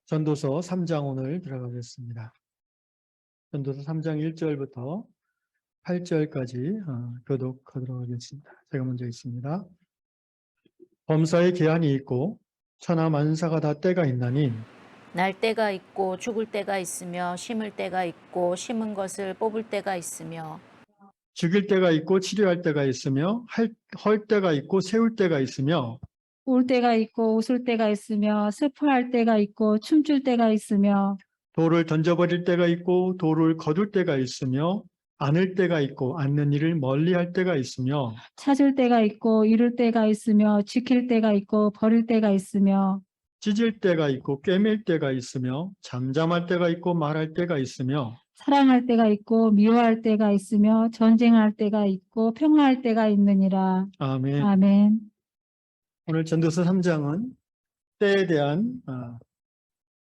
전도서 3장 오늘 들어가겠습니다. 전도서 3장 1절부터 8절까지 교독하도록 하겠습니다. 제가 먼저 읽습니다. 범사에 기한이 있고 천하 만사가 다 때가 있나니 날 때가 있고 죽을 때가 있으며 심을 때가 있고 심은 것을 뽑을 때가 있으며 죽일 때가 있고 치료할 때가 있으며 헐 때가 있고 세울 때가 있으며 울 때가 있고 웃을 때가 있으며 슬퍼할 때가 있고 춤출 때가 있으며 돌을 던져버릴 때가 있고 돌을 거둘 때가 있으며 안을 때가 있고 안는 일을 멀리할 때가 있으며 찾을 때가 있고 잃을 때가 있으며 지킬 때가 있고 버릴 때가 있으며 찢을 때가 있고 꿰맬 때가 있으며 잠잠할 때가 있고 말할 때가 있으며 사랑할 때가 있고 미워할 때가 있으며 전쟁할 때가 있고 평화할 때가 있느니라. 아멘. 아멘. 오늘 전도서 3장은 때에 대한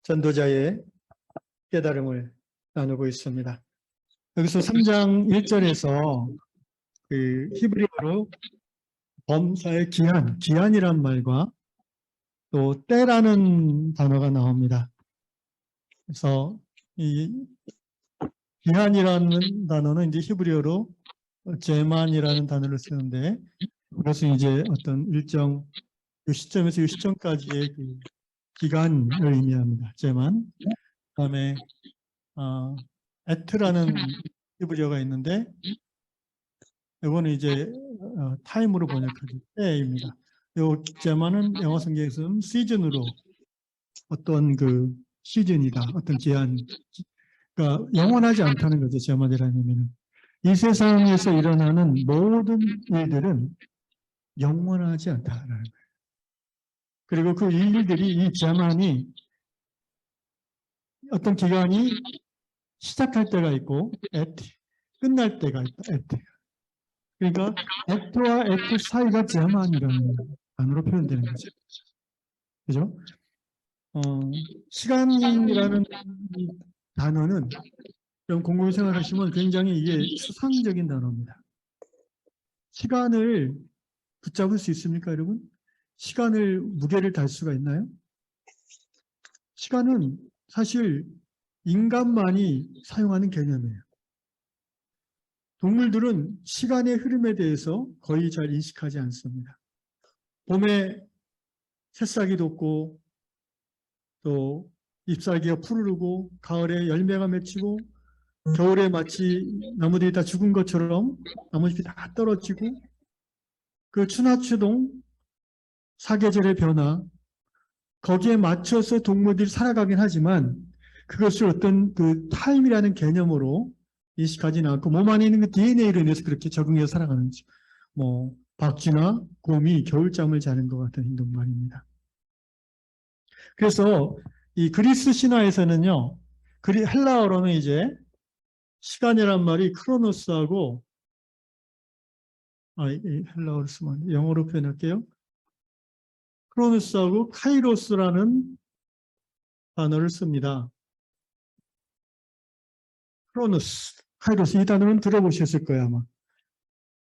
전도자의 깨달음을 나누고 있습니다. 여기서 3장 1절에서 그 히브리어로 범사의 기한이란 말과 또 때라는 단어가 나옵니다. 그래서 이 기한이라는 단어는 이제 히브리어로 제만이라는 단어를 쓰는데, 그래서 이제 어떤 일정 이 시점에서 이 시점까지의 그 기간을 의미합니다. 제만. 그다음에 에트라는 히브리어가 있는데, 이거는 이제 타임으로 번역하죠. 때입니다. 요 제만은 영어 성경에서는 시즌으로 어떤 그 시즌이다, 어떤 기한, 그러니까 영원하지 않다는 거죠. 제만이라는 의미는 이 세상에서 일어나는 모든 일들은 영원하지 않다라는 거예요. 그리고 그 일들이, 이 제만이 어떤 기간이 시작할 때가 있고 끝날 때가 있다. 그러니까 에트와 에트 사이가 제만이라는 단어로 표현되는 거죠. 그죠? 시간이라는 이 단어는 좀 공부 생활하시면 굉장히 이게 추상적인 단어입니다. 시간을 붙잡을 수 있습니까, 여러분? 시간을 무게를 달 수가 있나요? 시간은 사실 인간만이 사용하는 개념이에요. 동물들은 시간의 흐름에 대해서 거의 잘 인식하지 않습니다. 봄에 새싹이 돋고 또 잎사귀가 푸르르고 가을에 열매가 맺히고 겨울에 마치 나무들이 다 죽은 것처럼 나뭇잎이 다 떨어지고 그 추나추동 사계절의 변화, 거기에 맞춰서 동물들이 살아가긴 하지만 그것을 어떤 그 타임이라는 개념으로 인식하지는 않고 몸 안에 있는 그 DNA로 인해서 그렇게 적응해서 살아가는 거죠. 뭐 박쥐나 곰이 겨울잠을 자는 것 같은 행동 말입니다. 그래서 이 그리스 신화에서는요, 헬라어로는 이제 시간이란 말이 크로노스하고 헬라어로 쓰면 영어로 표현할게요. 크로노스하고 카이로스라는 단어를 씁니다. 크로노스, 카이로스, 이 단어는 들어보셨을 거예요,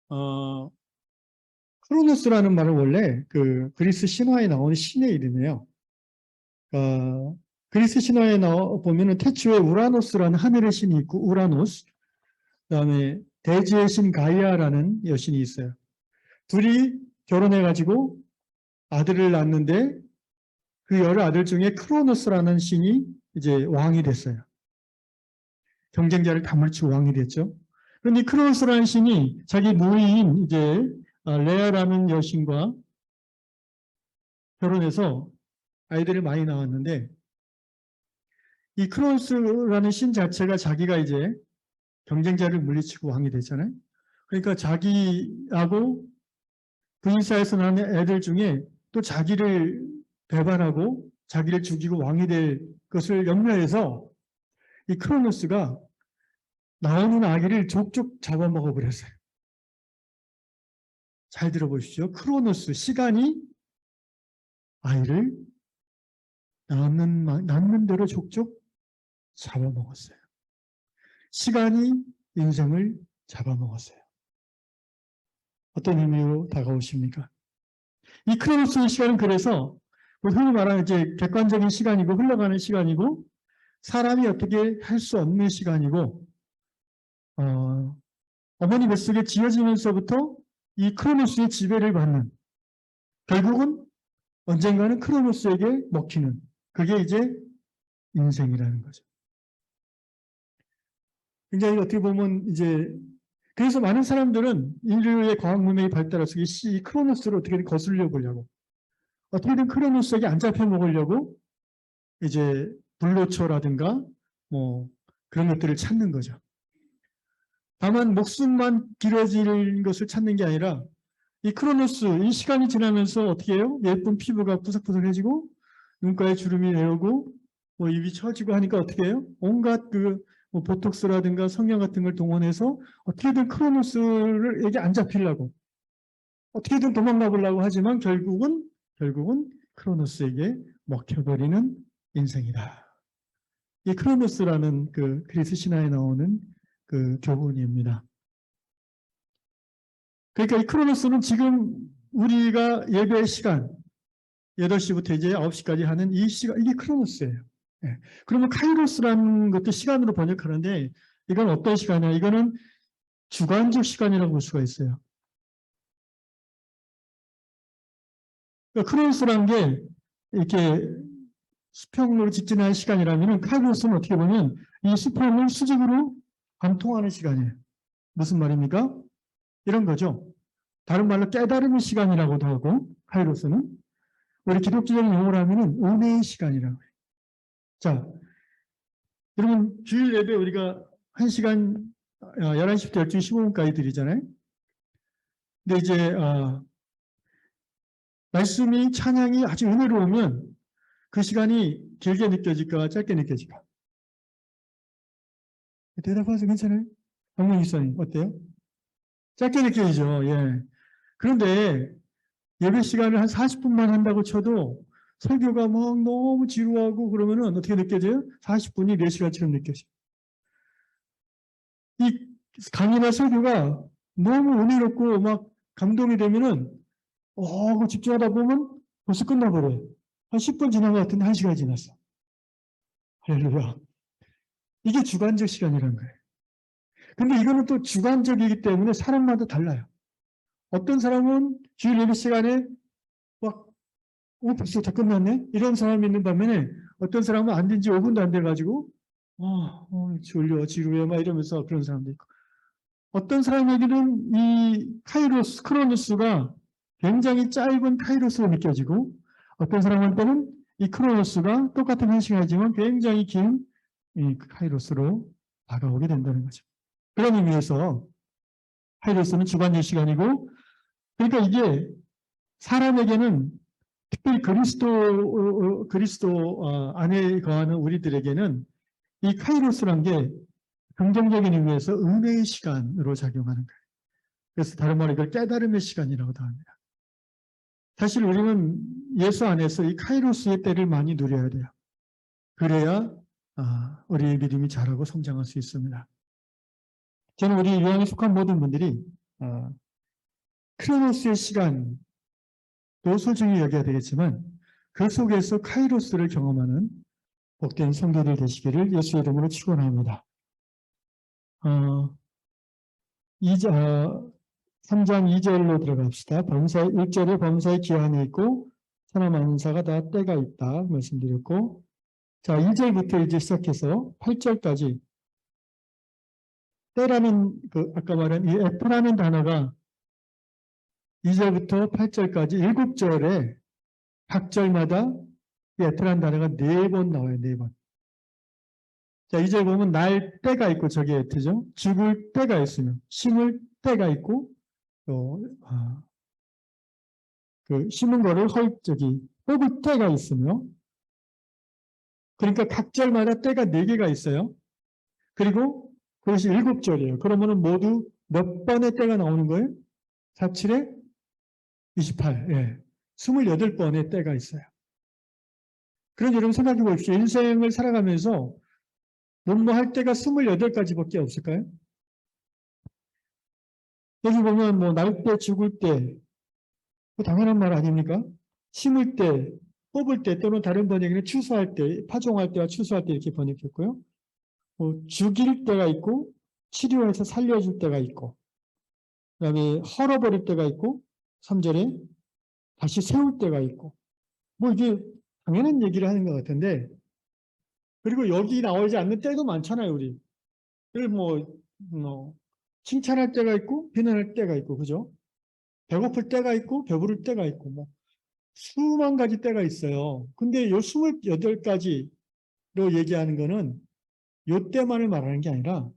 아마. 크로노스라는 말은 원래 그 그리스 신화에 나오는 신의 이름이에요. 그리스 신화에 보면은 태초에 우라노스라는 하늘의 신이 있고, 우라노스, 그다음에 대지의 신 가이아라는 여신이 있어요. 둘이 결혼해가지고 아들을 낳는데 그 여러 아들 중에 크로노스라는 신이 이제 왕이 됐어요. 경쟁자를 다 물리치고 왕이 됐죠. 그런데 크로노스라는 신이 자기 노이인 이제 레아라는 여신과 결혼해서 아이들을 많이 낳았는데, 이 크로노스라는 신 자체가 자기가 이제 경쟁자를 물리치고 왕이 됐잖아요. 그러니까 자기하고 그 인사에서 나는 애들 중에 또 자기를 배반하고 자기를 죽이고 왕이 될 것을 염려해서 이 크로노스가 나오는 아기를 족족 잡아먹어 버렸어요. 잘 들어보십시오. 크로노스, 시간이 아이를 낳는 대로 족족 잡아먹었어요. 시간이 인생을 잡아먹었어요. 어떤 의미로 다가오십니까? 이 크로노스의 시간은 그래서 흔히 말하는 이제 객관적인 시간이고 흘러가는 시간이고 사람이 어떻게 할 수 없는 시간이고 어머니 뱃속에 지어지면서부터 이 크로노스의 지배를 받는 결국은 언젠가는 크로노스에게 먹히는 그게 이제 인생이라는 거죠. 굉장히 어떻게 보면 이제 그래서 많은 사람들은 인류의 과학 문명이 발달해서 이 크로노스를 어떻게든 거슬려 보려고 어떻게든 크로노스에게 안 잡혀 먹으려고 이제 불로초라든가 뭐 그런 것들을 찾는 거죠. 다만 목숨만 길어지는 것을 찾는 게 아니라 이 크로노스, 이 시간이 지나면서 어떻게 해요? 예쁜 피부가 푸석푸석해지고 눈가에 주름이 내려오고 뭐 입이 처지고 하니까 어떻게 해요? 온갖 뭐 보톡스라든가 성형 같은 걸 동원해서 어떻게든 크로노스에게 안 잡히려고 어떻게든 도망가 보려고 하지만 결국은 크로노스에게 먹혀버리는 인생이다. 이 크로노스라는 그 그리스 신화에 나오는 그 교훈입니다. 그러니까 이 크로노스는 지금 우리가 예배 시간 8시부터 이제 9시까지 하는 이 시간, 이게 크로노스예요. 예. 그러면 카이로스라는 것도 시간으로 번역하는데 이건 어떤 시간이야? 이거는 주관적 시간이라고 볼 수가 있어요. 그러니까 크로노스라는 게 이렇게 수평으로 직진하는 시간이라면 카이로스는 어떻게 보면 이 수평을 수직으로 관통하는 시간이에요. 무슨 말입니까? 이런 거죠. 다른 말로 깨달음의 시간이라고도 하고 카이로스는 우리 기독교적인 용어로 하면은 은혜의 시간이라고 해요. 자, 여러분 주일 예배 우리가 1시간 11시부터 12시 15분까지 드리잖아요. 근데 이제 말씀이 찬양이 아주 은혜로우면 그 시간이 길게 느껴질까 짧게 느껴질까? 대답하세요. 괜찮아요? 박명 기사님 어때요? 짧게 느껴지죠. 예. 그런데 예배 시간을 한 40분만 한다고 쳐도 설교가 막 너무 지루하고 그러면은 어떻게 느껴져요? 40분이 4시간처럼 느껴져요. 이 강의나 설교가 너무 은혜롭고 막 감동이 되면은 그 집중하다 보면 벌써 끝나버려요. 한 10분 지난 것 같은데 1시간이 지났어. 할렐루야. 이게 주관적 시간이라는 거예요. 근데 이거는 또 주관적이기 때문에 사람마다 달라요. 어떤 사람은 주일 예배 시간에 막 벌써 다 끝났네? 이런 사람이 있는 반면에 어떤 사람은 앉은 지 5분도 안 돼가지고 졸려 지루해 막 이러면서 그런 사람도 있고 어떤 사람에게는 이 카이로스 크로노스가 굉장히 짧은 카이로스로 느껴지고 어떤 사람한테는 이 크로노스가 똑같은 1시간이지만 굉장히 긴 이 카이로스로 다가오게 된다는 거죠. 그런 의미에서 카이로스는 주관적 시간이고 그러니까 이게 사람에게는 특별히 그리스도 안에 거하는 우리들에게는 이 카이로스란 게 긍정적인 의미에서 은혜의 시간으로 작용하는 거예요. 그래서 다른 말로 이걸 깨달음의 시간이라고도 합니다. 사실 우리는 예수 안에서 이 카이로스의 때를 많이 누려야 돼요. 그래야 우리의 믿음이 자라고 성장할 수 있습니다. 저는 우리 유형에 속한 모든 분들이 크로노스의 시간도 소중히 여겨야 되겠지만 그 속에서 카이로스를 경험하는 복된 성도들 되시기를 예수의 이름으로 축원합니다. 3장 2절로 들어갑시다. 1절에 범사의 기한이 있고 선한 만사가 다 때가 있다 말씀드렸고 자 2절부터 이제 시작해서 8절까지 때라는 아까 말한 이 F라는 단어가 2절부터 8절까지 7절에 각 절마다 이 F라는 단어가 4번 나와요. 4번. 자 2절 보면 날 때가 있고 저게 F죠. 죽을 때가 있으며 심을 때가 있고 또 심은 거를 뽑을 때가 있으며 그러니까 각 절마다 때가 4개가 있어요. 그리고 그것이 7절이에요. 그러면은 모두 몇 번의 때가 나오는 거예요? 4, 7에 28. 예. 28번의 때가 있어요. 그런 여러분 생각해 보십시오. 인생을 살아가면서 뭐뭐 할 때가 28가지밖에 없을까요? 여기 보면 날 때, 죽을 때, 당연한 말 아닙니까? 심을 때, 뽑을 때 또는 다른 번역에는 추수할 때, 파종할 때와 추수할 때 이렇게 번역했고요. 죽일 때가 있고 치료해서 살려줄 때가 있고 그다음에 헐어버릴 때가 있고 3절에 다시 세울 때가 있고 뭐 이게 당연한 얘기를 하는 것 같은데 그리고 여기 나오지 않는 때도 많잖아요, 우리. 뭐 칭찬할 때가 있고 비난할 때가 있고 그죠? 배고플 때가 있고 배부를 때가 있고 뭐 수만 가지 때가 있어요. 근데 요 28가지로 얘기하는 거는 요 때만을 말하는 게 아니라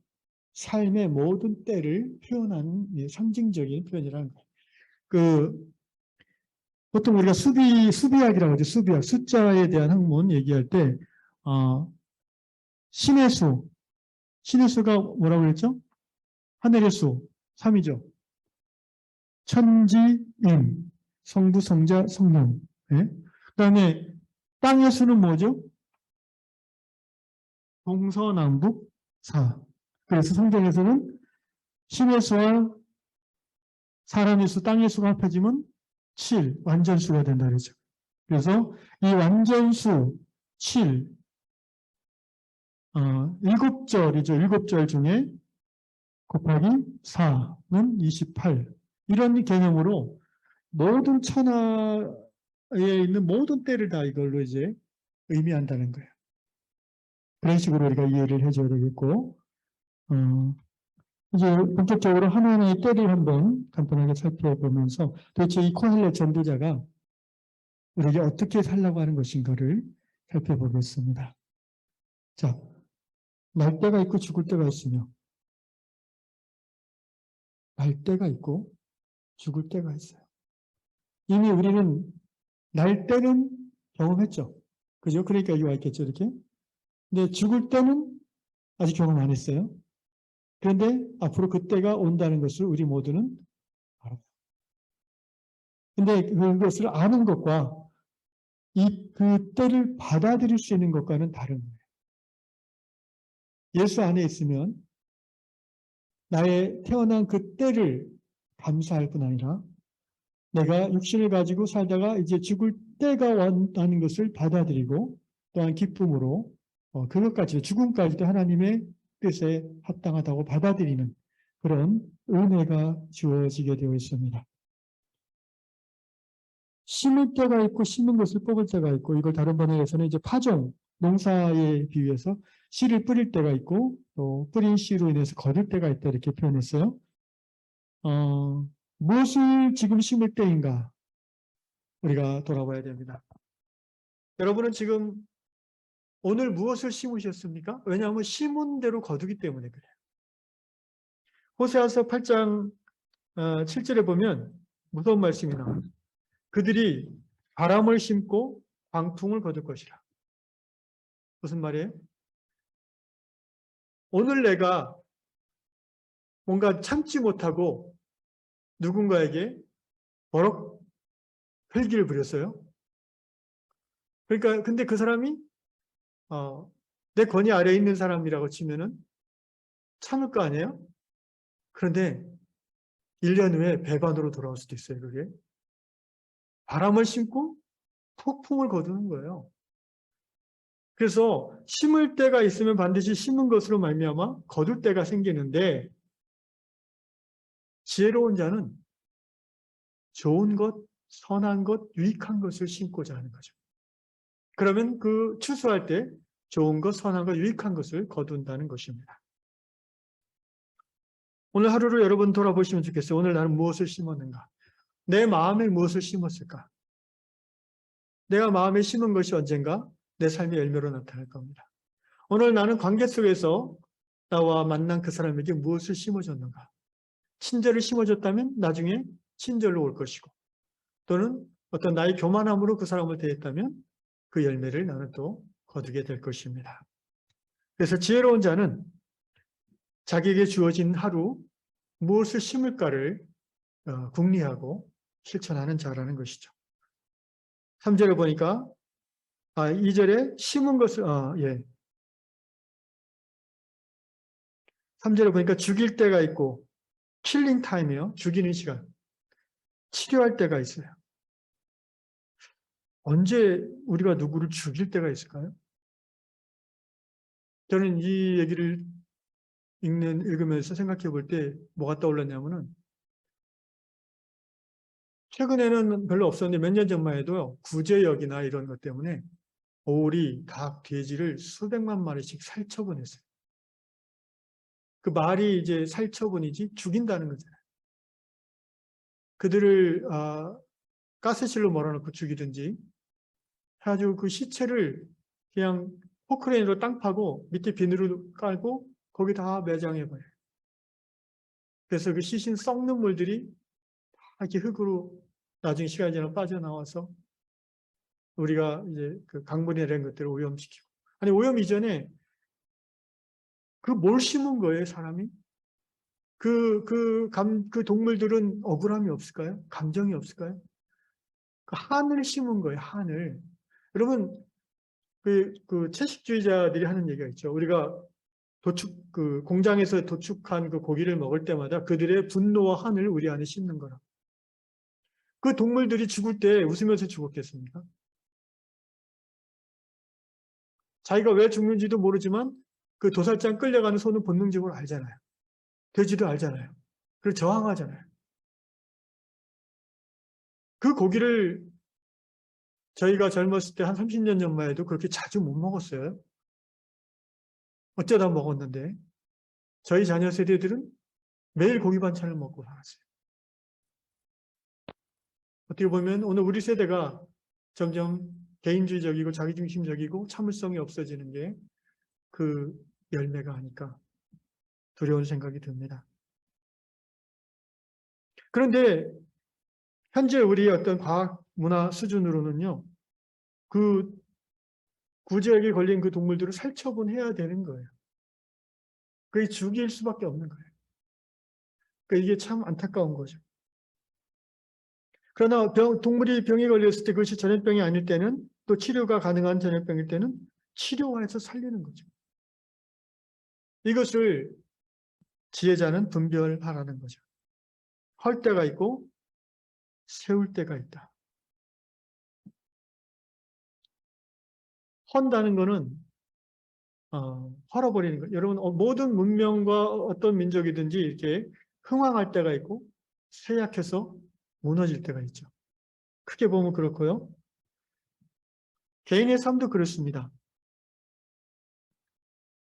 삶의 모든 때를 표현하는 상징적인 표현이라는 거예요. 보통 우리가 수비학이라고 하죠. 수비학. 숫자에 대한 학문 얘기할 때, 신의 수. 신의 수가 뭐라고 그랬죠? 하늘의 수. 3이죠. 천지, 인. 성부, 성자, 성령. 예? 그 다음에 땅의 수는 뭐죠? 동서남북, 사. 그래서 성경에서는 신의 수와 사람의 수, 땅의 수가 합해지면 7, 완전수가 된다 그러죠. 그래서 이 완전수 7, 7절이죠. 7절 중에 곱하기 4는 28. 이런 개념으로 모든 천하에 있는 모든 때를 다 이걸로 이제 의미한다는 거예요. 그런 식으로 우리가 이해를 해줘야 되겠고, 이제 본격적으로 하나하나의 때를 한번 간단하게 살펴보면서 도대체 이 코헬렛 전도자가 우리에게 어떻게 살라고 하는 것인가를 살펴보겠습니다. 자, 날 때가 있고 죽을 때가 있으며 날 때가 있고 죽을 때가 있어요. 이미 우리는 날 때는 경험했죠. 그죠? 그러니까 여기 와 있겠죠, 이렇게. 근데 죽을 때는 아직 경험 안 했어요. 그런데 앞으로 그때가 온다는 것을 우리 모두는 알아요. 근데 그것을 아는 것과 그 때를 받아들일 수 있는 것과는 다른 거예요. 예수 안에 있으면 나의 태어난 그 때를 감사할 뿐 아니라 내가 육신을 가지고 살다가 이제 죽을 때가 온다는 것을 받아들이고 또한 기쁨으로 그것까지 죽음까지도 하나님의 뜻에 합당하다고 받아들이는 그런 은혜가 주어지게 되어 있습니다. 심을 때가 있고 심은 것을 뽑을 때가 있고 이걸 다른 번역에서는 이제 파종, 농사에 비유해서 씨를 뿌릴 때가 있고 또 뿌린 씨로 인해서 거둘 때가 있다 이렇게 표현했어요. 무엇을 지금 심을 때인가 우리가 돌아봐야 됩니다. 여러분은 지금 오늘 무엇을 심으셨습니까? 왜냐하면 심은 대로 거두기 때문에 그래요. 호세아서 8장 7절에 보면 무서운 말씀이 나옵니다. 그들이 바람을 심고 광풍을 거둘 것이라. 무슨 말이에요? 오늘 내가 뭔가 참지 못하고 누군가에게 버럭 헬기를 부렸어요. 그러니까 근데 그 사람이 내 권위 아래에 있는 사람이라고 치면은 참을 거 아니에요? 그런데 1년 후에 배반으로 돌아올 수도 있어요. 그게 바람을 심고 폭풍을 거두는 거예요. 그래서 심을 때가 있으면 반드시 심은 것으로 말미암아 거둘 때가 생기는데 지혜로운 자는 좋은 것, 선한 것, 유익한 것을 심고자 하는 거죠. 그러면 그 추수할 때 좋은 것, 선한 것, 유익한 것을 거둔다는 것입니다. 오늘 하루를 여러분 돌아보시면 좋겠어요. 오늘 나는 무엇을 심었는가? 내 마음에 무엇을 심었을까? 내가 마음에 심은 것이 언젠가 내 삶의 열매로 나타날 겁니다. 오늘 나는 관계 속에서 나와 만난 그 사람에게 무엇을 심어줬는가? 친절을 심어줬다면 나중에 친절로 올 것이고 또는 어떤 나의 교만함으로 그 사람을 대했다면 그 열매를 나는 또 거두게 될 것입니다. 그래서 지혜로운 자는 자기에게 주어진 하루 무엇을 심을까를 궁리하고 실천하는 자라는 것이죠. 3절에 보니까 2절에 심은 것을 3절에 보니까 죽일 때가 있고 킬링 타임이요. 죽이는 시간. 치료할 때가 있어요. 언제 우리가 누구를 죽일 때가 있을까요? 저는 이 얘기를 읽으면서 생각해 볼 때 뭐가 떠올랐냐면은 최근에는 별로 없었는데 몇 년 전만 해도 구제역이나 이런 것 때문에 오리, 닭, 돼지를 수백만 마리씩 살처분했어요. 그 말이 이제 살처분이지 죽인다는 거잖아요. 그들을 가스실로 몰아넣고 죽이든지 해가지고 그 시체를 그냥 포크레인으로 땅 파고 밑에 비늘을 깔고 거기 다 매장해버려요. 그래서 그 시신 썩는 물들이 다 이렇게 흙으로 나중에 시간이 지나면 빠져나와서 우리가 이제 그 강물이나 이런 것들을 오염시키고. 아니, 오염 이전에 그 뭘 심은 거예요, 사람이? 그 동물들은 억울함이 없을까요? 감정이 없을까요? 그 한을 심은 거예요, 한을. 여러분, 그 채식주의자들이 하는 얘기가 있죠. 우리가 그 공장에서 도축한 그 고기를 먹을 때마다 그들의 분노와 한을 우리 안에 심는 거라. 그 동물들이 죽을 때 웃으면서 죽었겠습니까? 자기가 왜 죽는지도 모르지만 그 도살장 끌려가는 소는 본능적으로 알잖아요. 돼지도 알잖아요. 그리고 저항하잖아요. 그 고기를 저희가 젊었을 때 한 30년 전만 해도 그렇게 자주 못 먹었어요. 어쩌다 먹었는데 저희 자녀 세대들은 매일 고기 반찬을 먹고 살았어요. 어떻게 보면 오늘 우리 세대가 점점 개인주의적이고 자기중심적이고 참을성이 없어지는 게 그 열매가 아닐까 두려운 생각이 듭니다. 그런데 현재 우리 어떤 과학 문화 수준으로는요, 그 구제역에 걸린 그 동물들을 살처분해야 되는 거예요. 그게 죽일 수밖에 없는 거예요. 그러니까 이게 참 안타까운 거죠. 그러나 동물이 병에 걸렸을 때 그것이 전염병이 아닐 때는 또 치료가 가능한 전염병일 때는 치료해서 살리는 거죠. 이것을 지혜자는 분별하라는 거죠. 헐 때가 있고 세울 때가 있다. 헌다는 거는 헐어버리는 거. 여러분 모든 문명과 어떤 민족이든지 이렇게 흥황할 때가 있고 쇠약해서 무너질 때가 있죠. 크게 보면 그렇고요. 개인의 삶도 그렇습니다.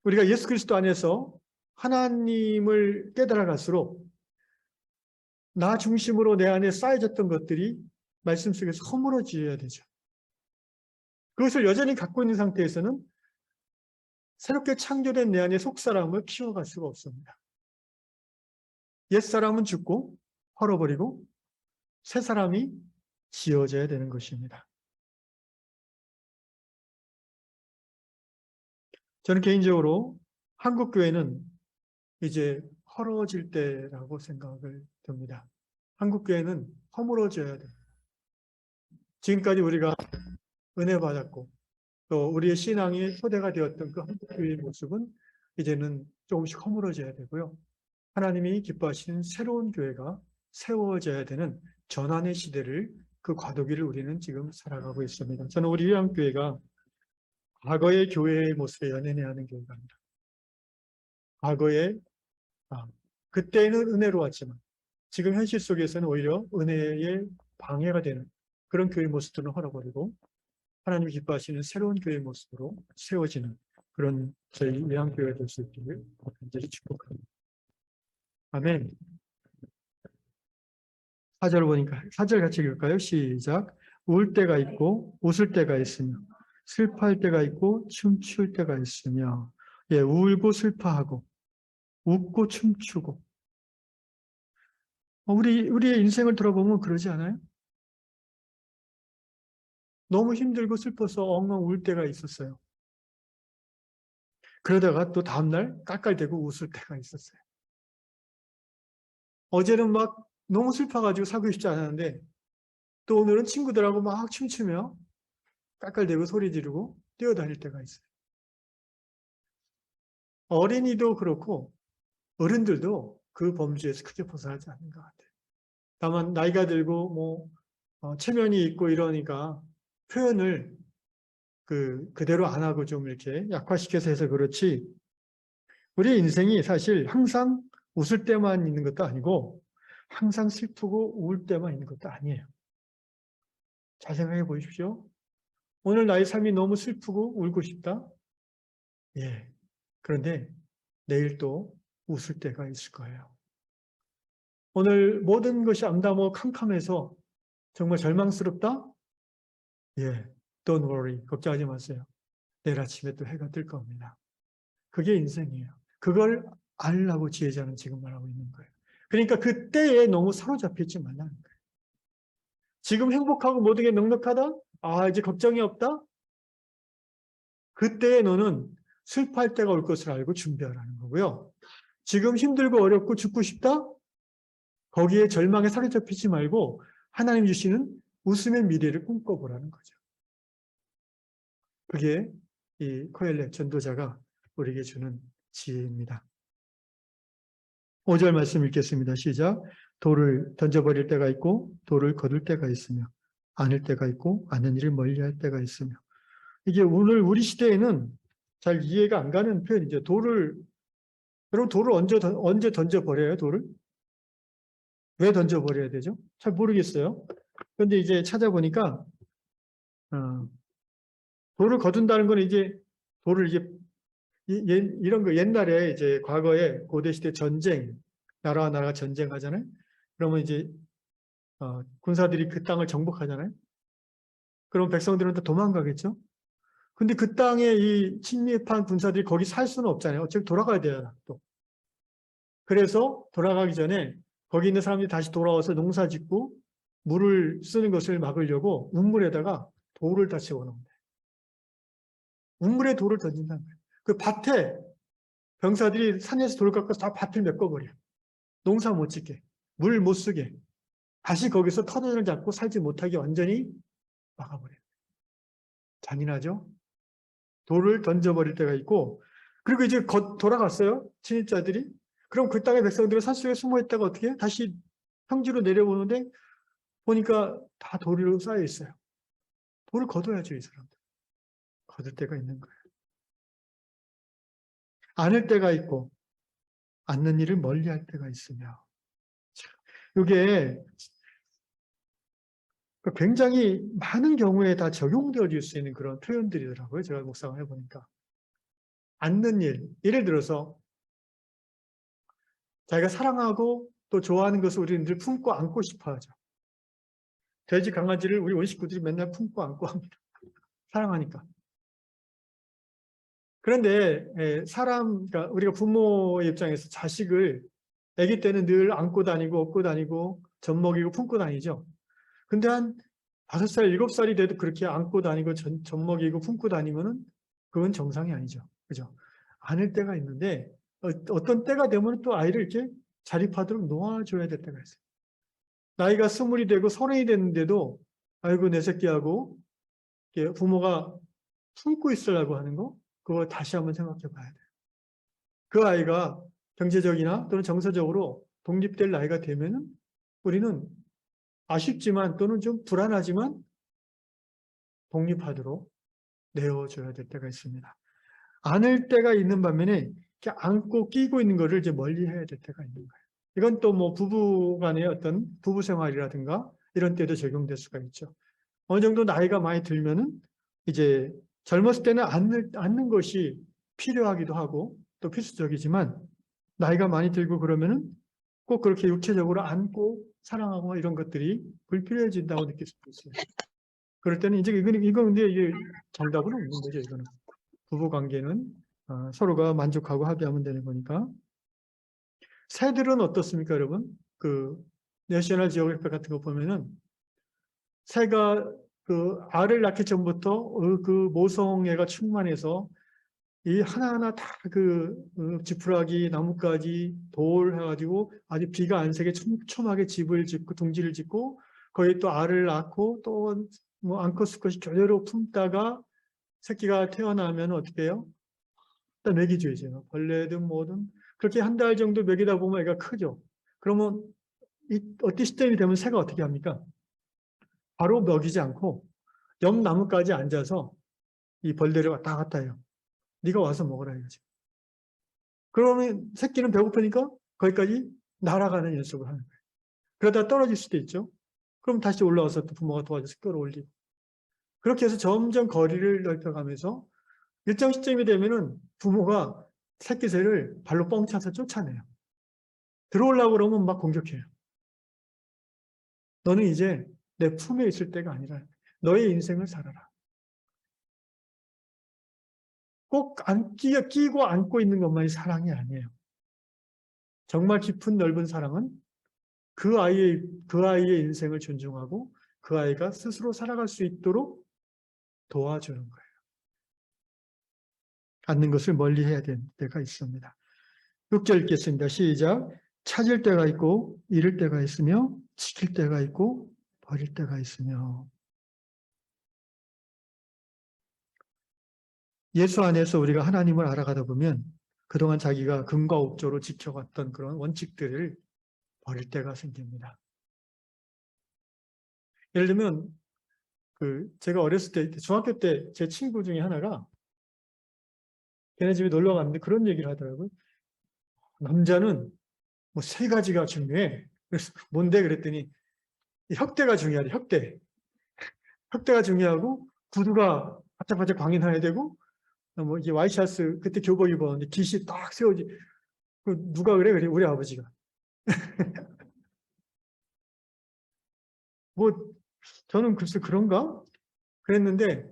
우리가 예수 그리스도 안에서 하나님을 깨달아갈수록 나 중심으로 내 안에 쌓여졌던 것들이 말씀 속에서 허물어져야 되죠. 그것을 여전히 갖고 있는 상태에서는 새롭게 창조된 내 안의 속사람을 키워갈 수가 없습니다. 옛사람은 죽고 헐어버리고 새 사람이 지어져야 되는 것입니다. 저는 개인적으로 한국 교회는 이제 헐어질 때라고 생각을 듭니다. 한국 교회는 허물어져야 됩니다. 지금까지 우리가 은혜 받았고 또 우리의 신앙이 토대가 되었던 그 한국 교회의 모습은 이제는 조금씩 허물어져야 되고요. 하나님이 기뻐하시는 새로운 교회가 세워져야 되는 전환의 시대를 그 과도기를 우리는 지금 살아가고 있습니다. 저는 우리 위암교회가 과거의 교회의 모습에 연연해하는 교회가 아니라 과거에 그때는 은혜로웠지만 지금 현실 속에서는 오히려 은혜의 방해가 되는 그런 교회 모습들을 헐어버리고 하나님이 기뻐하시는 새로운 교회 모습으로 세워지는 그런 저희 위암교회가 될 수 있기를 간절히 축복합니다. 아멘. 4절 보니까 4절 같이 읽을까요? 시작. 울 때가 있고 웃을 때가 있으며 슬퍼할 때가 있고 춤출 때가 있으며 울고 슬퍼하고 웃고 춤추고 우리의 인생을 들어보면 그러지 않아요? 너무 힘들고 슬퍼서 엉엉 울 때가 있었어요. 그러다가 또 다음날 깔깔대고 웃을 때가 있었어요. 어제는 막 너무 슬퍼가지고 살고 싶지 않았는데 또 오늘은 친구들하고 막 춤추며 깔깔대고 소리 지르고 뛰어다닐 때가 있어요. 어린이도 그렇고 어른들도 그 범주에서 크게 벗어나지 않는 것 같아요. 다만 나이가 들고 체면이 있고 이러니까 표현을 그대로 안 하고 좀 이렇게 약화시켜서 해서 그렇지, 우리 인생이 사실 항상 웃을 때만 있는 것도 아니고 항상 슬프고 우울 때만 있는 것도 아니에요. 잘 생각해 보십시오. 오늘 나의 삶이 너무 슬프고 울고 싶다. 예. 그런데 내일 또 웃을 때가 있을 거예요. 오늘 모든 것이 암담하고 캄캄해서 정말 절망스럽다. 예. Don't worry. 걱정하지 마세요. 내일 아침에 또 해가 뜰 겁니다. 그게 인생이에요. 그걸 알라고 지혜자는 지금 말하고 있는 거예요. 그러니까 그때에 너무 사로잡혀 있지 말라는 거예요. 지금 행복하고 모든 게 넉넉하다? 아, 이제 걱정이 없다? 그때에 너는 슬퍼할 때가 올 것을 알고 준비하라는 거고요. 지금 힘들고 어렵고 죽고 싶다? 거기에 절망에 사로잡히지 말고 하나님 주시는 웃음의 미래를 꿈꿔보라는 거죠. 그게 이 코엘렛 전도자가 우리에게 주는 지혜입니다. 5절 말씀 읽겠습니다. 시작. 돌을 던져버릴 때가 있고 돌을 거둘 때가 있으며 안을 때가 있고 아는 일을 멀리할 때가 있으며. 이게 오늘 우리 시대에는 잘 이해가 안 가는 표현이죠. 여러분 돌을 언제 던져버려요? 돌을? 왜 던져버려야 되죠? 잘 모르겠어요. 그런데 이제 찾아보니까 돌을 거둔다는 건 이제 돌을 이제 이런 거 옛날에 이제 과거에 고대 시대 전쟁, 나라와 나라가 전쟁하잖아요. 그러면 이제 군사들이 그 땅을 정복하잖아요. 그럼 백성들은 다 도망가겠죠. 근데 그 땅에 이 침입한 군사들이 거기 살 수는 없잖아요. 어차피 돌아가야 돼요, 또. 그래서 돌아가기 전에 거기 있는 사람들이 다시 돌아와서 농사 짓고 물을 쓰는 것을 막으려고 우물에다가 돌을 다 채워놓은 거예요. 우물에 돌을 던진다는 거예요. 그 밭에 병사들이 산에서 돌을 깎아서 다 밭을 메꿔버려요. 농사 못 짓게, 물 못 쓰게, 다시 거기서 터전을 잡고 살지 못하게 완전히 막아버려요. 잔인하죠? 돌을 던져버릴 때가 있고, 그리고 이제 돌아갔어요. 침입자들이. 그럼 그 땅의 백성들은 산속에 숨어있다가 어떻게 다시 평지로 내려오는데 보니까 다 돌로 쌓여 있어요. 돌을 거둬야죠, 이 사람들. 거둘 때가 있는 거예요. 안을 때가 있고 않는 일을 멀리할 때가 있으며. 이게 굉장히 많은 경우에 다 적용되어질 수 있는 그런 표현들이더라고요. 제가 묵상을 해보니까. 않는 일, 예를 들어서 자기가 사랑하고 또 좋아하는 것을 우리는 늘 품고 안고 싶어 하죠. 돼지, 강아지를 우리 원식구들이 맨날 품고 안고 합니다. 사랑하니까. 그런데 그러니까 우리가 부모의 입장에서 자식을 아기 때는 늘 안고 다니고 업고 다니고 젖먹이고 품고 다니죠. 근데 한 5살, 7살이 돼도 그렇게 안고 다니고 젖먹이고 품고 다니면은 그건 정상이 아니죠. 그죠? 안을 때가 있는데 어떤 때가 되면 또 아이를 이렇게 자립하도록 놓아줘야 될 때가 있어요. 나이가 20이 되고 30이 됐는데도 아이고 내 새끼하고 부모가 품고 있으려고 하는 거, 그거 다시 한번 생각해 봐야 돼요. 그 아이가 경제적이나 또는 정서적으로 독립될 나이가 되면은 우리는 아쉽지만 또는 좀 불안하지만 독립하도록 내어줘야 될 때가 있습니다. 안을 때가 있는 반면에 이렇게 안고 끼고 있는 것을 이제 멀리 해야 될 때가 있는 거예요. 이건 또 뭐 부부 간의 어떤 부부 생활이라든가 이런 때도 적용될 수가 있죠. 어느 정도 나이가 많이 들면은 이제 젊었을 때는 안는 것이 필요하기도 하고 또 필수적이지만 나이가 많이 들고 그러면은 꼭 그렇게 육체적으로 안고 사랑하고 이런 것들이 불필요해진다고 느낄 수도 있어요. 그럴 때는 이제 이건 근데 이게 정답은 없는 거죠. 이거는 부부 관계는 서로가 만족하고 합의하면 되는 거니까. 새들은 어떻습니까, 여러분? 그 내셔널 지오그래피 같은 거 보면은 새가 그 알을 낳기 전부터 그 모성애가 충만해서 이 하나하나 다 지푸라기, 나뭇가지, 돌 해가지고 아주 비가 안 새게 촘촘하게 집을 짓고 둥지를 짓고 거기 또 알을 낳고 또 뭐 암컷 수컷이 교대로 품다가 새끼가 태어나면 어떻게 해요? 일단 먹이줘야죠. 벌레든 뭐든 그렇게 한 달 정도 먹이다 보면 애가 크죠. 그러면 어떤 시점이 되면 새가 어떻게 합니까? 바로 먹이지 않고 옆 나뭇가지에 앉아서 이 벌레를 왔다 갔다 해요. 네가 와서 먹으라 이거지. 그러면 새끼는 배고프니까 거기까지 날아가는 연습을 하는 거예요. 그러다 떨어질 수도 있죠. 그럼 다시 올라와서 또 부모가 도와줘서 끌어올리고. 그렇게 해서 점점 거리를 넓혀가면서 일정 시점이 되면은 부모가 새끼 새를 발로 뻥 차서 쫓아내요. 들어오려고 그러면 막 공격해요. 너는 이제 내 품에 있을 때가 아니라 너의 인생을 살아라. 꼭 끼고 안고 있는 것만이 사랑이 아니에요. 정말 깊은 넓은 사랑은 그 아이의 인생을 존중하고 그 아이가 스스로 살아갈 수 있도록 도와주는 거예요. 갖는 것을 멀리 해야 되는 때가 있습니다. 6절 읽겠습니다. 시작. 찾을 때가 있고 잃을 때가 있으며 지킬 때가 있고 버릴 때가 있으며. 예수 안에서 우리가 하나님을 알아가다 보면 그동안 자기가 금과 옥조로 지켜왔던 그런 원칙들을 버릴 때가 생깁니다. 예를 들면 제가 어렸을 때 중학교 때 제 친구 중에 하나가 걔네 집에 놀러 갔는데 그런 얘기를 하더라고요. 남자는 뭐 3가지가 중요해. 그래서 뭔데 그랬더니 혁대가 중요하대. 혁대가 중요하고 구두가 바짝바짝 광이 나야 되고 뭐 이게 와이셔츠 그때 교복 입었는데 깃이 딱 세워지. 누가 그래? 그래 우리 아버지가. 뭐 저는 글쎄 그런가? 그랬는데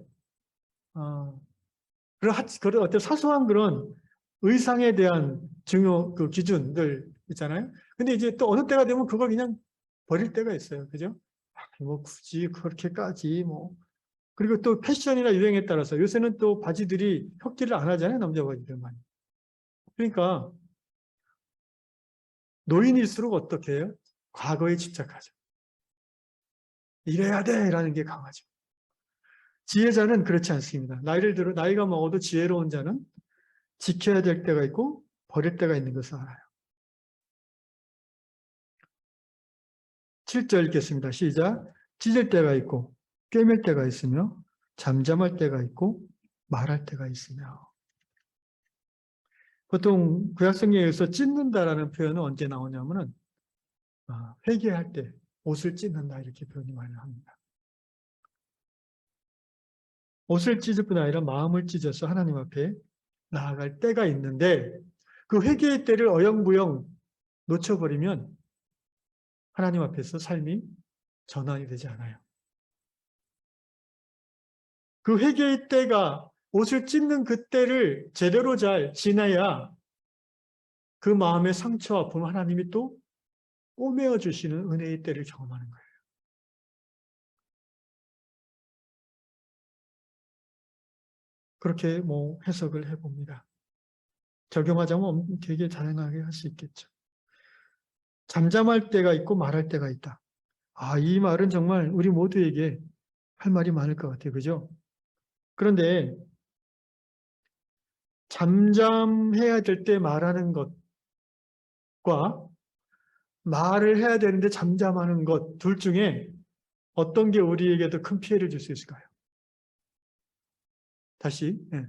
그런 어떤 사소한 그런 의상에 대한 중요 기준들 있잖아요. 근데 이제 또 어느 때가 되면 그걸 그냥 버릴 때가 있어요. 그죠? 뭐 굳이 그렇게까지 뭐. 그리고 또 패션이나 유행에 따라서 요새는 또 바지들이 혁기를 안 하잖아요. 남자 바지들 많이. 그러니까 노인일수록 어떻게 해요? 과거에 집착하죠. 이래야 돼 라는 게 강하죠. 지혜자는 그렇지 않습니다. 나이가 먹어도 지혜로운 자는 지켜야 될 때가 있고 버릴 때가 있는 것을 알아요. 7절 읽겠습니다. 시작. 찢을 때가 있고 꿰맬 때가 있으며 잠잠할 때가 있고 말할 때가 있으며. 보통 구약성경에서 찢는다라는 표현은 언제 나오냐면은 회개할 때 옷을 찢는다 이렇게 표현이 많이 합니다. 옷을 찢을 뿐 아니라 마음을 찢어서 하나님 앞에 나아갈 때가 있는데 그 회개의 때를 어영부영 놓쳐버리면 하나님 앞에서 삶이 전환이 되지 않아요. 그 회개의 때가 옷을 찢는 그 때를 제대로 잘 지나야 그 마음의 상처, 아픔을 하나님이 또 꼬매어 주시는 은혜의 때를 경험하는 거예요. 그렇게 뭐 해석을 해봅니다. 적용하자면 되게 다양하게 할 수 있겠죠. 잠잠할 때가 있고 말할 때가 있다. 이 말은 정말 우리 모두에게 할 말이 많을 것 같아요. 그죠? 그런데 잠잠해야 될 때 말하는 것과 말을 해야 되는데 잠잠하는 것 둘 중에 어떤 게 우리에게 더 큰 피해를 줄 수 있을까요? 다시. 네.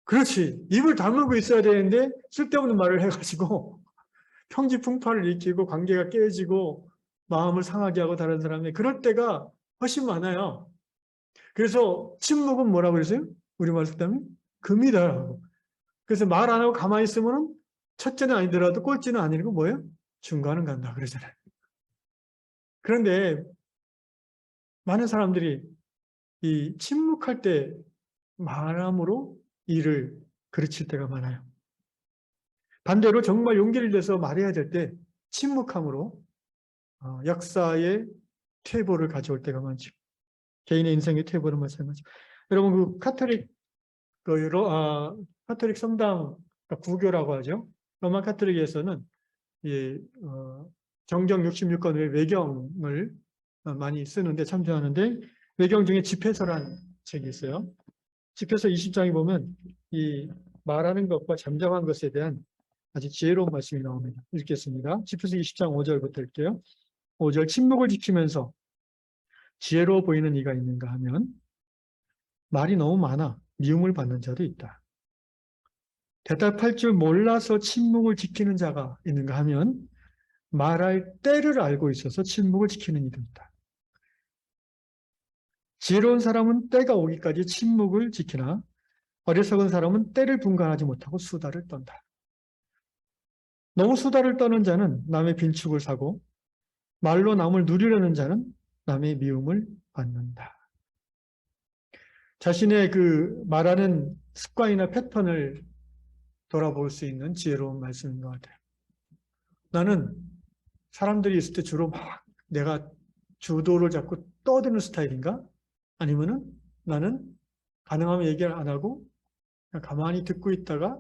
그렇지. 입을 다물고 있어야 되는데 쓸데없는 말을 해가지고 평지풍파를 일으키고 관계가 깨지고 마음을 상하게 하고 다른 사람이 그럴 때가 훨씬 많아요. 그래서 침묵은 뭐라고 그랬어요? 우리말 쓰다면 금이다. 그래서 말 안 하고 가만히 있으면 첫째는 아니더라도 꼴찌는 아니고 뭐예요? 중간은 간다 그러잖아요. 그런데 많은 사람들이 이 침묵할 때 말함으로 일을 그르칠 때가 많아요. 반대로 정말 용기를 내서 말해야 될 때 침묵함으로 역사의 퇴보를 가져올 때가 많죠. 개인의 인생의 퇴보는 마찬가지. 여러분 카톨릭 성당 구교라고 하죠. 로마 카톨릭에서는 정경 66권의 외경을 많이 쓰는데 참조하는데 외경 중에 집회서란 책이 있어요. 집회서 20장에 보면 이 말하는 것과 잠잠한 것에 대한 아주 지혜로운 말씀이 나옵니다. 읽겠습니다. 집회서 20장 5절부터 읽게요. 5절 침묵을 지키면서 지혜로워 보이는 이가 있는가 하면 말이 너무 많아 미움을 받는 자도 있다. 대답할 줄 몰라서 침묵을 지키는 자가 있는가 하면 말할 때를 알고 있어서 침묵을 지키는 이도 있다. 지혜로운 사람은 때가 오기까지 침묵을 지키나 어리석은 사람은 때를 분간하지 못하고 수다를 떤다. 너무 수다를 떠는 자는 남의 빈축을 사고 말로 남을 누리려는 자는 남의 미움을 받는다. 자신의 그 말하는 습관이나 패턴을 돌아볼 수 있는 지혜로운 말씀인 것 같아요. 나는 사람들이 있을 때 주로 막 내가 주도를 잡고 떠드는 스타일인가? 아니면은 나는 가능하면 얘기를 안 하고 그냥 가만히 듣고 있다가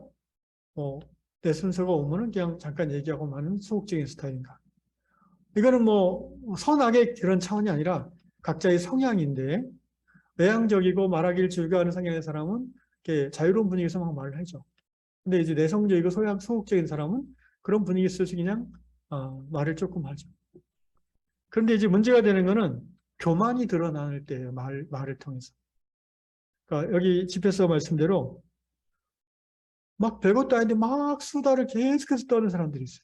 내 순서가 오면은 그냥 잠깐 얘기하고 마는 소극적인 스타일인가? 이거는 뭐 선악의 그런 차원이 아니라 각자의 성향인데 외향적이고 말하기를 즐겨하는 성향의 사람은 이렇게 자유로운 분위기에서 막 말을 하죠. 근데 이제 내성적이고 소극적인 사람은 그런 분위기 속에서 그냥 말을 조금 하죠. 그런데 이제 문제가 되는 거는 교만이 드러날 때예요. 말을 통해서. 그러니까 여기 집에서 말씀대로 막 별것도 아닌데 막 수다를 계속해서 떠는 사람들이 있어요.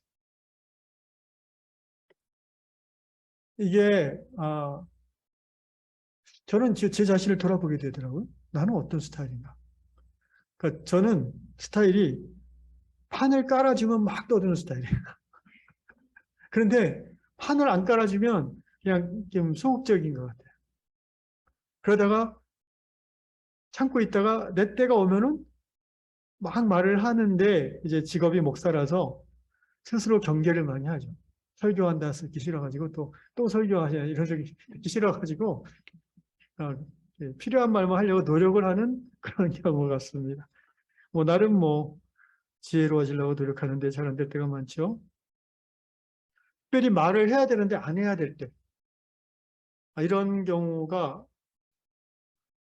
이게 저는 제 자신을 돌아보게 되더라고요. 나는 어떤 스타일인가. 그러니까 저는 스타일이 판을 깔아주면 막 떠드는 스타일이에요. 그런데 판을 안 깔아주면 그냥 좀 소극적인 것 같아요. 그러다가 참고 있다가 내 때가 오면은 막 말을 하는데 이제 직업이 목사라서 스스로 경계를 많이 하죠. 설교한다 듣기 싫어가지고 또 설교하자 이런 소리 듣기 싫어가지고 필요한 말만 하려고 노력을 하는 그런 경우 같습니다. 뭐 나름 뭐 지혜로워지려고 노력하는데 잘 안 될 때가 많죠. 특별히 말을 해야 되는데 안 해야 될 때. 이런 경우가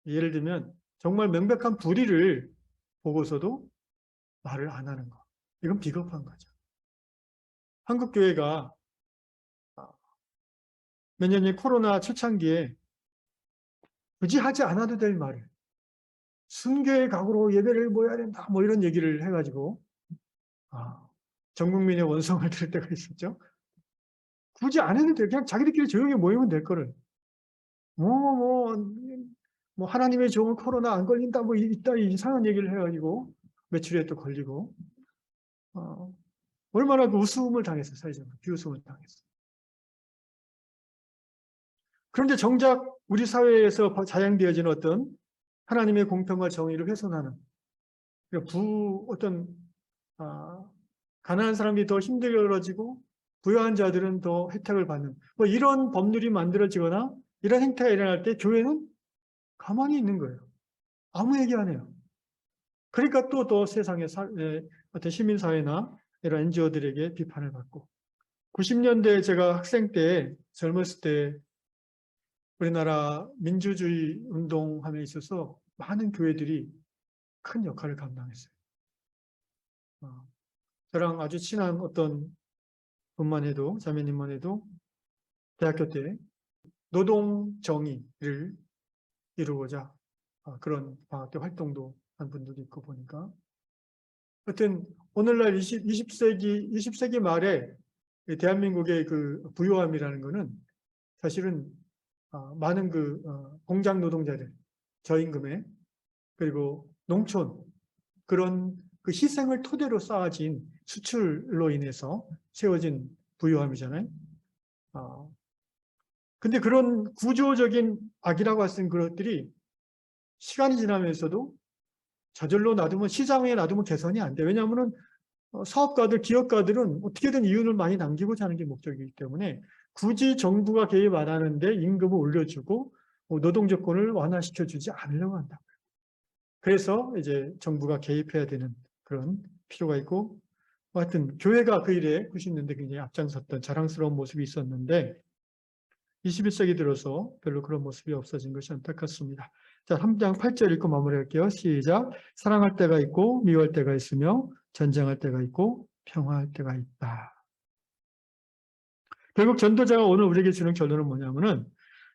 예를 들면 정말 명백한 불의를 보고서도 말을 안 하는 거. 이건 비겁한 거죠. 한국 교회가 몇 년 전 코로나 초창기에 굳이 하지 않아도 될 말을 순교의 각오로 예배를 모여야 된다 뭐 이런 얘기를 해가지고 전 국민의 원성을 들을 때가 있었죠. 굳이 안 해도 돼. 그냥 자기들끼리 조용히 모이면 될 거를. 뭐 하나님의 종은 코로나 안 걸린다 뭐 이따 이상한 얘기를 해가지고 며칠에 또 걸리고 얼마나 그 웃음을 당했어요. 사회적으로 비웃음을 당했어요. 그런데 정작 우리 사회에서 자양되어지는 어떤 하나님의 공평과 정의를 훼손하는 어떤 가난한 사람이 더 힘들어지고 부유한 자들은 더 혜택을 받는 뭐 이런 법률이 만들어지거나 이런 행태가 일어날 때 교회는 가만히 있는 거예요. 아무 얘기 안 해요. 그러니까 또 세상의 어떤 시민사회나 이런 NGO들에게 비판을 받고 90년대 제가 학생 때 젊었을 때 우리나라 민주주의 운동함에 있어서 많은 교회들이 큰 역할을 감당했어요. 저랑 아주 친한 어떤 분만 해도 자매님만 해도 대학교 때 노동 정의를 이루고자 그런 방학 때 활동도 한 분들도 있고 보니까 하여튼 오늘날 20세기 말에 대한민국의 그 부유함이라는 것은 사실은 많은 그 공장 노동자들 저임금에 그리고 농촌 그런 그 희생을 토대로 쌓아진 수출로 인해서 세워진 부유함이잖아요. 근데 그런 구조적인 악이라고 할 수 있는 것들이 시간이 지나면서도 저절로 놔두면 시장에 놔두면 개선이 안 돼. 왜냐하면 사업가들, 기업가들은 어떻게든 이윤을 많이 남기고자 하는 게 목적이기 때문에 굳이 정부가 개입 안 하는데 임금을 올려주고 노동 조건을 완화시켜주지 않으려고 한다. 그래서 이제 정부가 개입해야 되는 그런 필요가 있고 하여튼 교회가 그 일에 90년대 굉장히 앞장섰던 자랑스러운 모습이 있었는데 21세기 들어서 별로 그런 모습이 없어진 것이 안타깝습니다. 자, 3장 8절 읽고 마무리할게요. 시작. 사랑할 때가 있고 미워할 때가 있으며 전쟁할 때가 있고 평화할 때가 있다. 결국 전도자가 오늘 우리에게 주는 결론은 뭐냐면은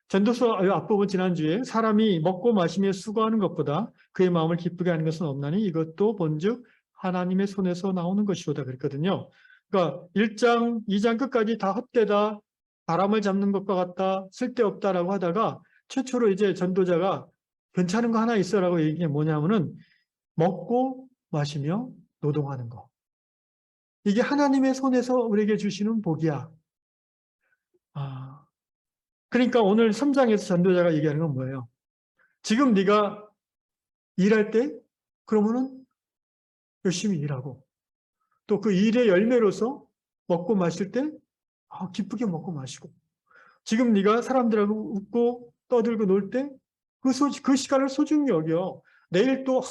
전도서 앞부분 지난주에 사람이 먹고 마시며 수고하는 것보다 그의 마음을 기쁘게 하는 것은 없나니 이것도 본즉 하나님의 손에서 나오는 것이로다 그랬거든요. 그러니까 1장, 2장 끝까지 다 헛되다, 바람을 잡는 것과 같다, 쓸데없다라고 하다가 최초로 이제 전도자가 괜찮은 거 하나 있어라고 얘기한 게 뭐냐면은 먹고 마시며 노동하는 거. 이게 하나님의 손에서 우리에게 주시는 복이야. 그러니까 오늘 3장에서 전도자가 얘기하는 건 뭐예요? 지금 네가 일할 때 그러면은 열심히 일하고 또 그 일의 열매로서 먹고 마실 때 기쁘게 먹고 마시고 지금 네가 사람들하고 웃고 떠들고 놀 때 그 시간을 소중히 여겨. 내일 또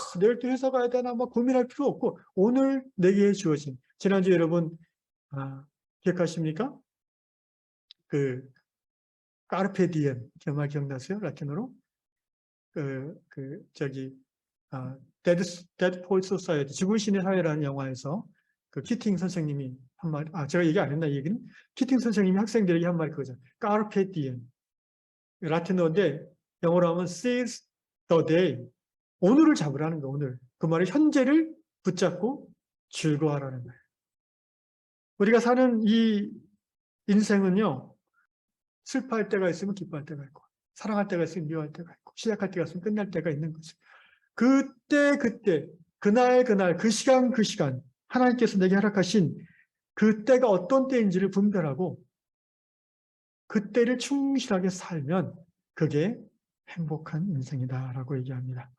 회사 가야 되나 막 고민할 필요 없고 오늘 내게 주어진 지난주 여러분 기억하십니까? 그 까르페 디엠 그 말 기억나세요? 라틴어로 데드 폴 소사이어티 죽은 신의 사회라는 영화에서 그 키팅 선생님이 한 말, 제가 얘기 안 했나 이 얘기는? 키팅 선생님이 학생들에게 한 말이 그거죠. 까르페 디엠 라틴어인데 영어로 하면 seize the day 오늘을 잡으라는 거 오늘 그 말이 현재를 붙잡고 즐거워하라는 거예요. 우리가 사는 이 인생은요 슬퍼할 때가 있으면 기뻐할 때가 있고 사랑할 때가 있으면 미워할 때가 있고 시작할 때가 있으면 끝날 때가 있는 거죠. 그때 그날 그 시간 하나님께서 내게 허락하신 그 때가 어떤 때인지를 분별하고 그 때를 충실하게 살면 그게 행복한 인생이다라고 얘기합니다.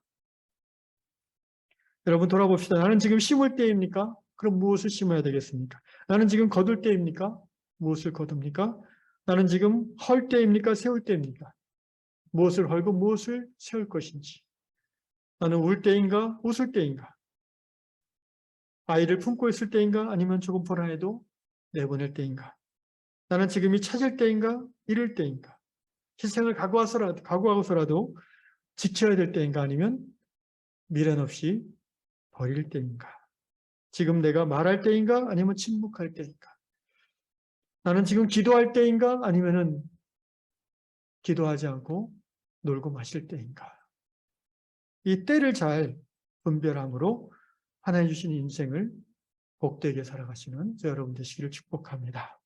여러분 돌아봅시다. 나는 지금 심을 때입니까? 그럼 무엇을 심어야 되겠습니까? 나는 지금 거둘 때입니까? 무엇을 거둡니까? 나는 지금 헐 때입니까? 세울 때입니까? 무엇을 헐고 무엇을 세울 것인지. 나는 울 때인가? 웃을 때인가? 아이를 품고 있을 때인가? 아니면 조금 불안해도 내보낼 때인가? 나는 지금이 찾을 때인가? 잃을 때인가? 희생을 각오하고서라도 지켜야 될 때인가? 아니면 미련 없이 버릴 때인가? 지금 내가 말할 때인가? 아니면 침묵할 때인가? 나는 지금 기도할 때인가? 아니면은 기도하지 않고 놀고 마실 때인가? 이 때를 잘 분별함으로 하나님 주신 인생을 복되게 살아가시는 저 여러분 되시기를 축복합니다.